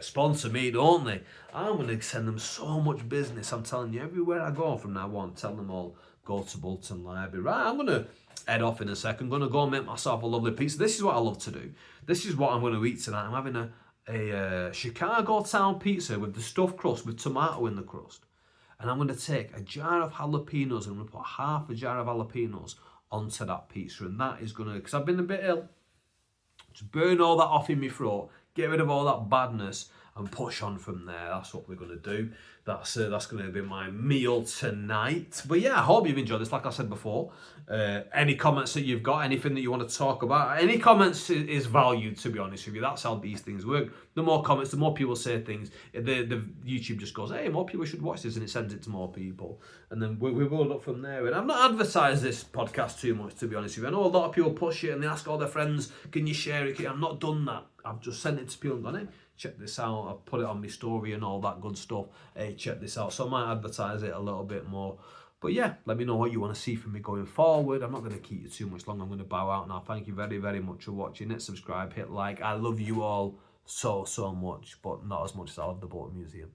sponsor me, don't they? I'm going to send them so much business. I'm telling you, everywhere I go from now on, tell them all, go to Bolton Library. Right, I'm going to head off in a second. I'm going to go and make myself a lovely pizza. This is what I love to do. This is what I'm going to eat tonight. I'm having a Chicago town pizza with the stuffed crust with tomato in the crust. And I'm going to take a jar of jalapenos and I'm going to put half a jar of jalapenos onto that pizza. And that is going to, because I've been a bit ill, just burn all that off in my throat, get rid of all that badness and push on from there. That's what we're going to do. That's going to be my meal tonight. But yeah, I hope you've enjoyed this. Like I said before, any comments that you've got, anything that you want to talk about, any comments is valued, to be honest with you. That's how these things work. The more comments, the more people say things. The YouTube just goes, hey, more people should watch this, and it sends it to more people. And then we roll up from there. And I've not advertised this podcast too much, to be honest with you. I know a lot of people push it and they ask all their friends, can you share it? I've not done that. I've just sent it to people and gone, hey, check this out. I've put it on my story and all that good stuff. Hey, check this out. So I might advertise it a little bit more. But yeah, let me know what you want to see from me going forward. I'm not going to keep you too much long. I'm going to bow out now. Thank you very, very much for watching. Hit subscribe, hit like. I love you all so much, but not as much as I love the Bolton Museum.